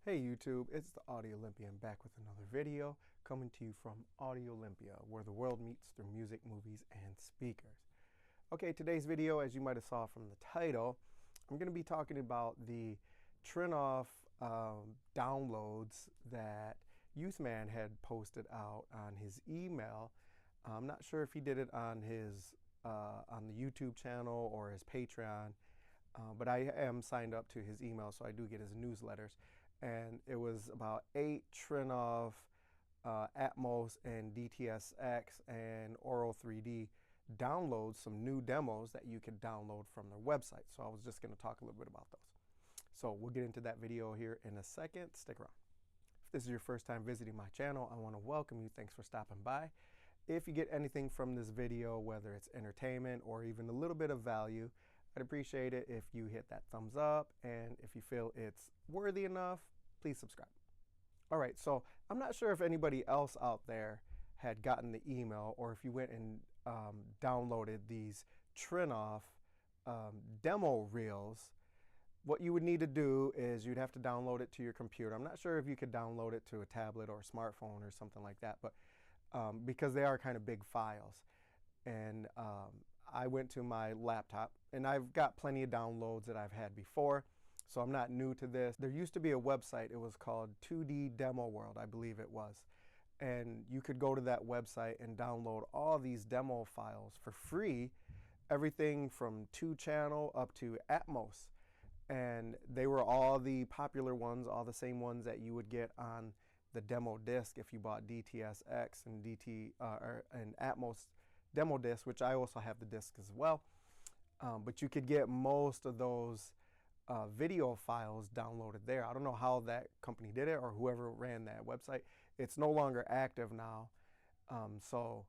Hey YouTube, it's the Audio Olympian back with another video coming to you from Audio Olympia, where the world meets through music, movies, and speakers. Okay, today's video, as you might have saw from the title, I'm going to be talking about the Trinnov downloads that Youthman had posted out on his email. I'm not sure if he did it on his on the YouTube channel or his Patreon. But I am signed up to his email, so I do get his newsletters. And it was about 8 Trinnov Atmos and DTS:X and Aural 3D downloads, some new demos that you could download from their website. So I was just going to talk a little bit about those. So we'll get into that video here in a second. Stick around. If this is your first time visiting my channel, I want to welcome you. Thanks for stopping by. If you get anything from this video, whether it's entertainment or even a little bit of value, I'd appreciate it if you hit that thumbs up, and if you feel it's worthy enough, please subscribe. All right, so I'm not sure if anybody else out there had gotten the email, or if you went and downloaded these Trinnov demo reels. What you would need to do is you'd have to download it to your computer. I'm not sure if you could download it to a tablet or a smartphone or something like that, but because they are kind of big files. And I went to my laptop, and I've got plenty of downloads that I've had before, so I'm not new to this. There used to be a website. It was called 2D Demo World, I believe it was. And you could go to that website and download all these demo files for free, everything from 2-channel up to Atmos. And they were all the popular ones, all the same ones that you would get on the demo disc if you bought DTS:X and and Atmos demo disc, which I also have the disc as well. But you could get most of those video files downloaded there. I don't know how that company did it, or whoever ran that website. It's no longer active now, so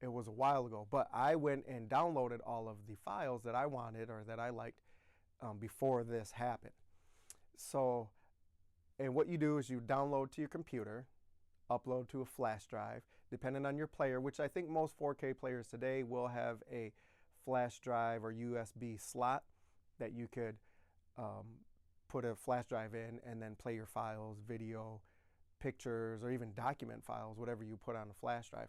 it was a while ago. But I went and downloaded all of the files that I wanted or that I liked before this happened. So, and what you do is you download to your computer, upload to a flash drive, depending on your player, which I think most 4K players today will have a flash drive or USB slot that you could put a flash drive in and then play your files, video, pictures, or even document files, whatever you put on a flash drive.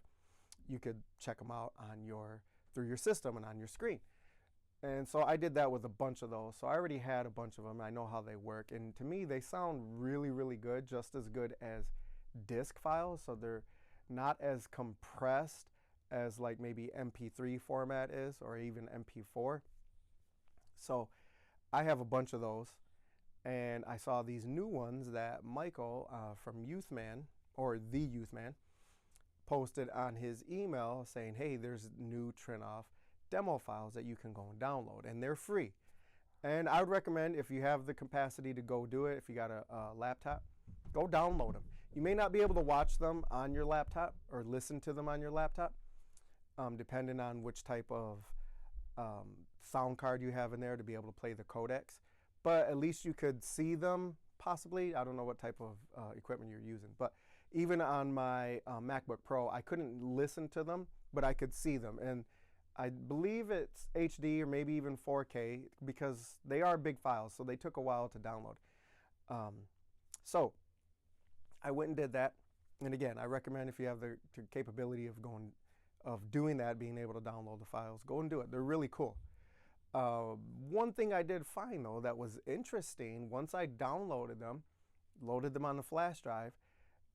You could check them out on through your system and on your screen. And so I did that with a bunch of those. So I already had a bunch of them. I know how they work. And to me, they sound really, really good, just as good as disk files. So they're not as compressed as like maybe MP3 format is, or even MP4. So I have a bunch of those. And I saw these new ones that Michael from Youthman, or the Youthman, posted on his email saying, hey, there's new Trinnov demo files that you can go and download, and they're free. And I would recommend, if you have the capacity to go do it, if you got a laptop, go download them. You may not be able to watch them on your laptop or listen to them on your laptop, depending on which type of sound card you have in there to be able to play the codecs. But at least you could see them, possibly. I don't know what type of equipment you're using. But even on my MacBook Pro, I couldn't listen to them, but I could see them. And I believe it's HD or maybe even 4K, because they are big files, so they took a while to download. So I went and did that. And again, I recommend, if you have the capability of doing that, being able to download the files, go and do it. They're really cool. One thing I did find, though, that was interesting, once I downloaded them, loaded them on the flash drive,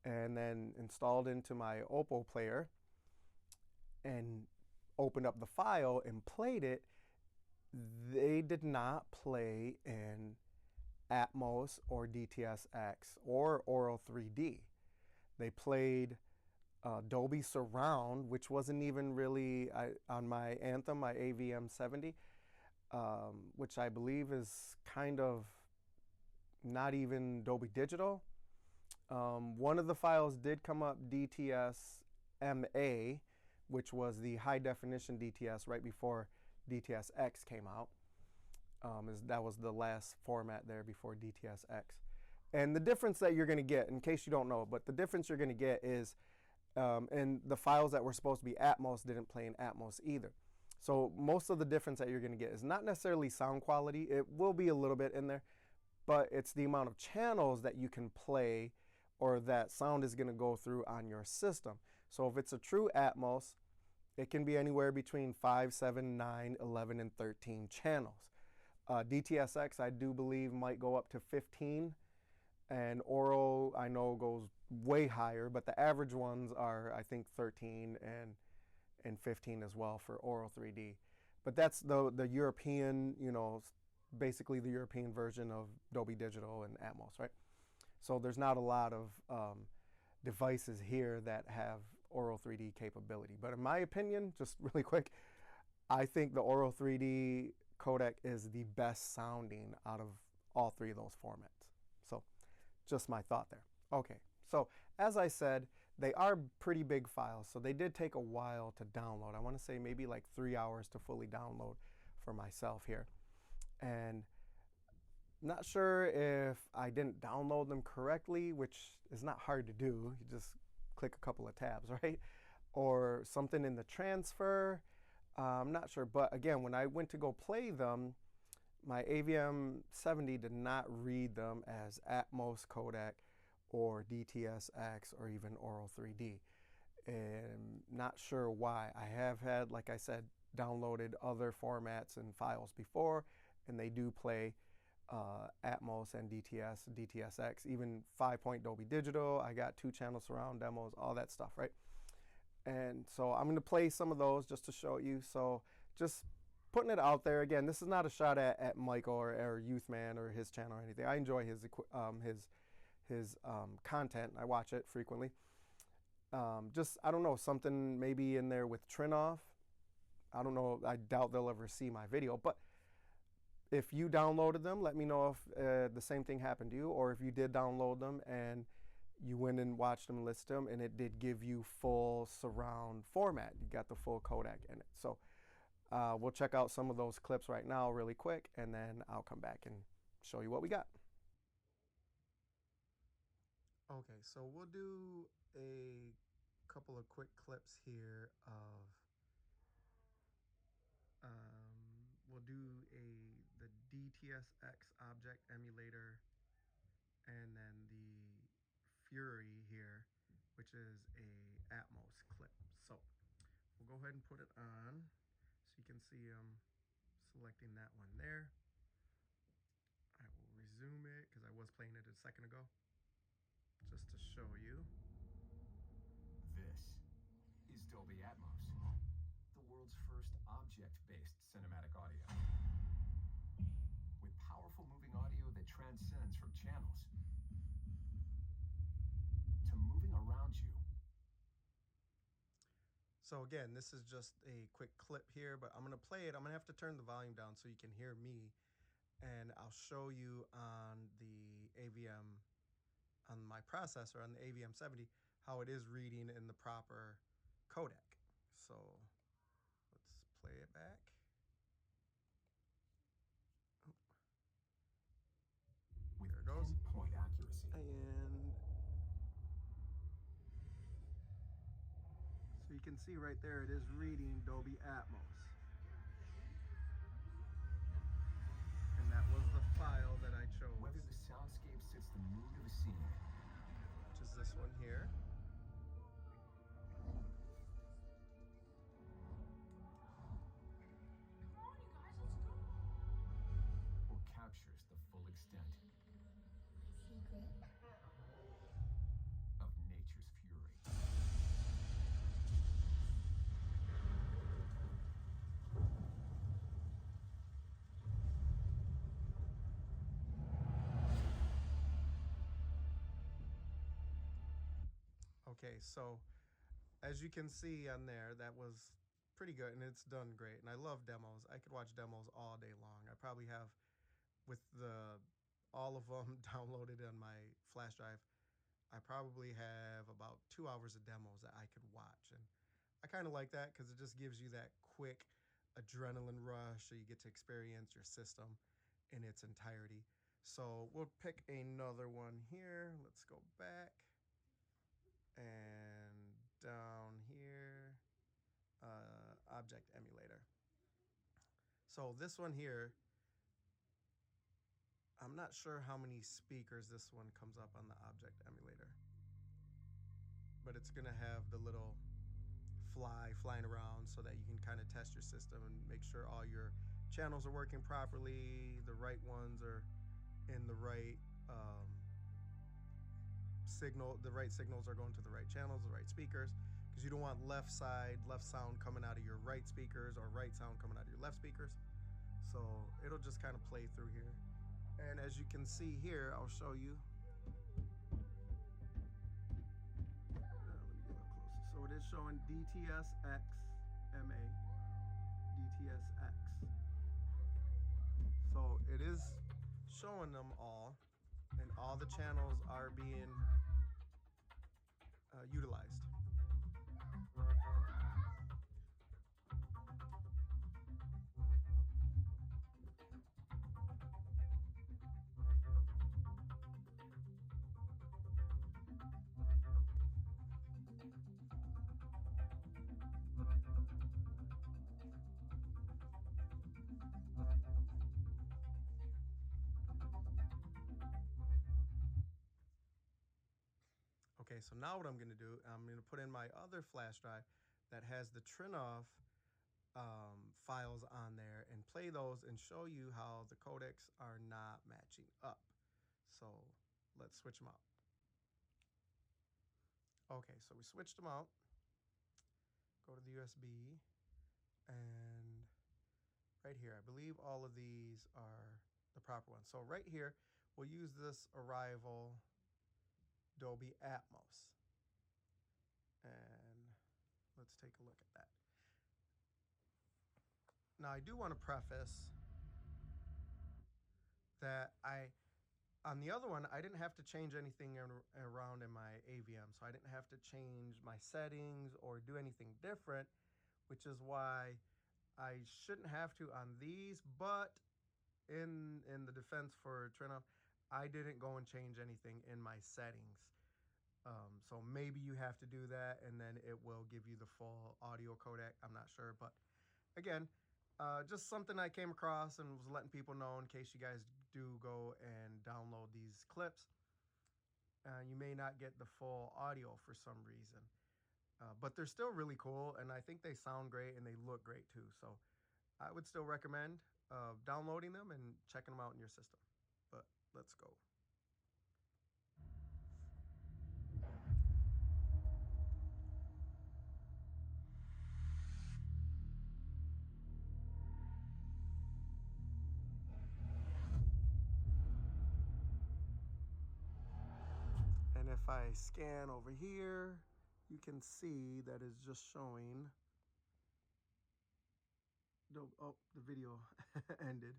and then installed into my Oppo player, and opened up the file and played it, they did not play in Atmos or DTS:X or Aural 3D. They played Dolby Surround, which wasn't even really on my Anthem, my AVM70, which I believe is kind of not even Dolby Digital. One of the files did come up DTS-MA, which was the high definition DTS right before DTS:X came out. That was the last format there before DTS:X. And the difference that you're going to get, in case you don't know, but the difference you're going to get is, and the files that were supposed to be Atmos didn't play in Atmos either. So most of the difference that you're going to get is not necessarily sound quality. It will be a little bit in there, but it's the amount of channels that you can play or that sound is going to go through on your system. So if it's a true Atmos, it can be anywhere between 5, 7, 9, 11, and 13 channels. DTS:X, I do believe, might go up to 15, and Aural, I know, goes way higher, but the average ones are, I think, 13 and 15 as well for Aural 3D. But that's the European, you know, basically the European version of Dolby Digital and Atmos, right? So there's not a lot of devices here that have Aural 3D capability. But in my opinion, just really quick, I think the Aural 3D codec is the best sounding out of all three of those formats. So just my thought there. Okay, so as I said, they are pretty big files, so they did take a while to download. I want to say maybe like 3 hours to fully download for myself here. And not sure if I didn't download them correctly, which is not hard to do. You just click a couple of tabs, right? Or something in the transfer. I'm not sure, but again, when I went to go play them, my AVM70 did not read them as Atmos codec or DTS:X or even Aural 3D. And not sure why. I have had, like I said, downloaded other formats and files before, and they do play Atmos and DTS:X, even 5-point Dolby Digital. I got 2-channel surround demos, all that stuff, right? And so I'm going to play some of those just to show you. So just putting it out there. Again, this is not a shot at Michael or Youthman or his channel or anything. I enjoy his content. I watch it frequently. Just, I don't know, something maybe in there with Trinoff. I don't know. I doubt they'll ever see my video. But if you downloaded them, let me know if the same thing happened to you, or if you did download them and you went and watched them and listened to them, and it did give you full surround format. You got the full codec in it. So we'll check out some of those clips right now really quick, and then I'll come back and show you what we got. Okay, so we'll do a couple of quick clips here of, we'll do the DTS:X object emulator, and then the Fury here, which is a Atmos clip. So we'll go ahead and put it on so you can see selecting that one there. I will resume it because I was playing it a second ago just to show you. This is Dolby Atmos, the world's first object-based cinematic audio. With powerful moving audio that transcends from channels to moving around you. So again, this is just a quick clip here, but I'm going to play it. I'm going to have to turn the volume down so you can hear me, and I'll show you on the AVM, on my processor, on the AVM70, how it is reading in the proper codec. So let's play it back. With there it goes. Pinpoint accuracy. And so you can see right there, it is reading Dolby Atmos. And that was the file that I chose. Whether the soundscape fits the mood of a scene, which is this one here. or captures the full extent of nature's fury. Okay, so as you can see on there, that was pretty good, and it's done great. And I love demos. I could watch demos all day long. I probably have, with all of them downloaded on my flash drive, I probably have about 2 hours of demos that I could watch. And I kind of like that because it just gives you that quick adrenaline rush, so you get to experience your system in its entirety. So we'll pick another one here. Let's go back. And down here, object emulator. So this one here, I'm not sure how many speakers this one comes up on the object emulator, but it's gonna have the little flying around so that you can kind of test your system and make sure all your channels are working properly, the right ones are in the right right signals are going to the right channels, the right speakers, because you don't want left sound coming out of your right speakers or right sound coming out of your left speakers. So it'll just kind of play through here. And as you can see here, I'll show you. Let me get a little closer. So it is showing DTS:X MA, DTS:X. So it is showing them all, and all the channels are being utilized. Okay, so now what I'm going to do, I'm going to put in my other flash drive that has the Trinnov files on there and play those and show you how the codecs are not matching up. So let's switch them out. Okay, so we switched them out. Go to the USB, and right here, I believe all of these are the proper ones. So right here, we'll use this Arrival Dolby Atmos. And let's take a look at that. Now, I do want to preface that on the other one, I didn't have to change anything around in my AVM. So I didn't have to change my settings or do anything different, which is why I shouldn't have to on these. But in the defense for Trinnov, I didn't go and change anything in my settings. So maybe you have to do that, and then it will give you the full audio codec. I'm not sure, but again, just something I came across and was letting people know in case you guys do go and download these clips. You may not get the full audio for some reason, but they're still really cool, and I think they sound great and they look great too. So I would still recommend downloading them and checking them out in your system. But let's go. And if I scan over here, you can see that it's just showing. Oh, the video ended.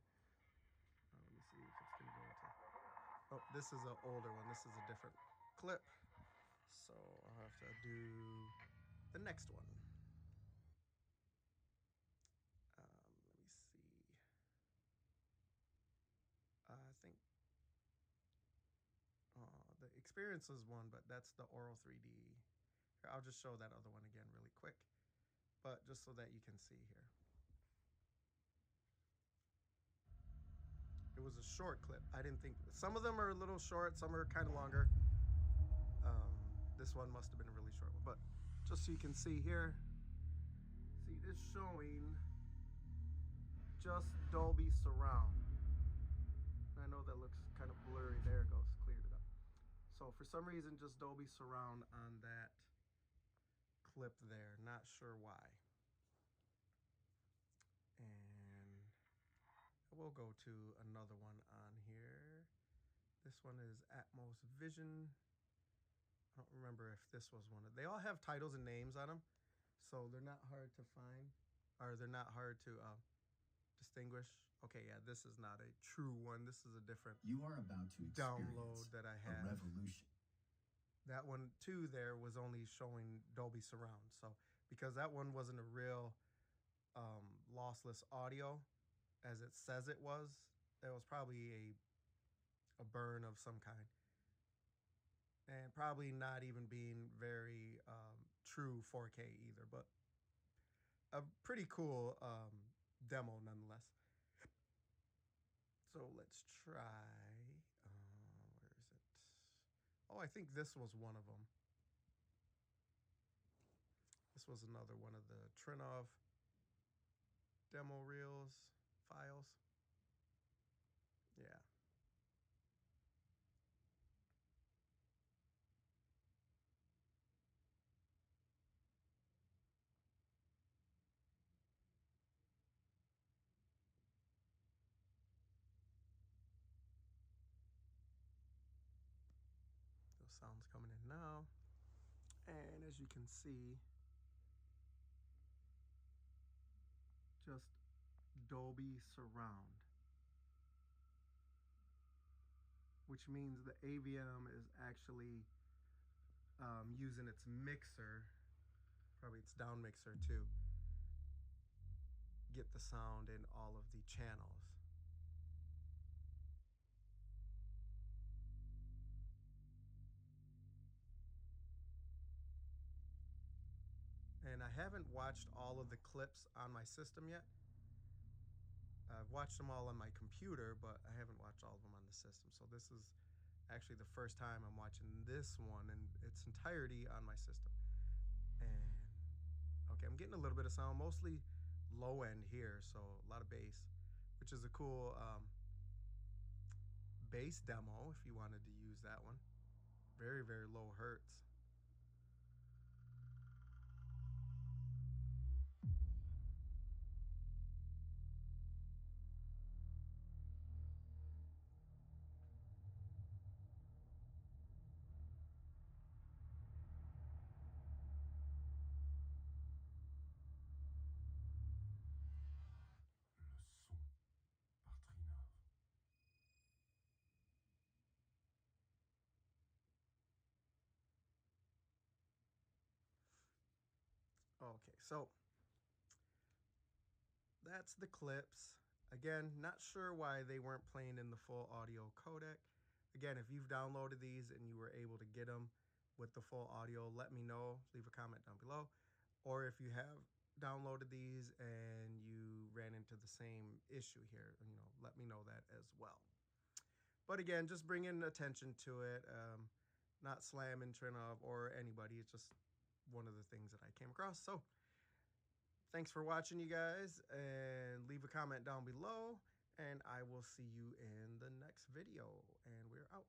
Let me see if it's gonna go to. Oh, this is an older one. This is a different clip. So I'll have to do the next one. Let me see. I think the Experience is one, but that's the Aural 3D. Here, I'll just show that other one again really quick, but just so that you can see here. It was a short clip. I didn't think, some of them are a little short, some are kind of longer. This one must have been a really short one, but just so you can see here, see this showing just Dolby Surround. I know that looks kind of blurry. There it goes, cleared it up. So for some reason, just Dolby Surround on that clip there. Not sure why. And we'll go to another one on here. This one is Atmos Vision. I don't remember if this was one. They all have titles and names on them, so they're not hard to find, or they're not hard to distinguish. Okay, yeah, this is not a true one. This is a different You are about to download that I have. A revolution. That one too there was only showing Dolby Surround. So because that one wasn't a real lossless audio as it says it was probably a burn of some kind. And probably not even being very true 4K either, but a pretty cool demo nonetheless. So let's try I think this was one of them. This was another one of the Trinnov demo reels files. Yeah. Those sounds coming in now. And as you can see, just Dolby Surround, which means the AVM is actually using its mixer, probably its down mixer, to get the sound in all of the channels. And I haven't watched all of the clips on my system yet. I've watched them all on my computer, but I haven't watched all of them on the system. So this is actually the first time I'm watching this one in its entirety on my system. And okay, I'm getting a little bit of sound, mostly low end here, so a lot of bass, which is a cool bass demo if you wanted to use that one. Very, very low hertz. Le son par Trinnov. Okay, so that's the clips. Again, not sure why they weren't playing in the full audio codec. Again, if you've downloaded these and you were able to get them with the full audio, let me know. Leave a comment down below. Or if you have downloaded these and you ran into the same issue here, let me know that as well. But again, just bringing attention to it, not slamming Trinnov or anybody. It's just one of the things that I came across. So thanks for watching, you guys, and leave a comment down below, and I will see you in the next video, and we're out.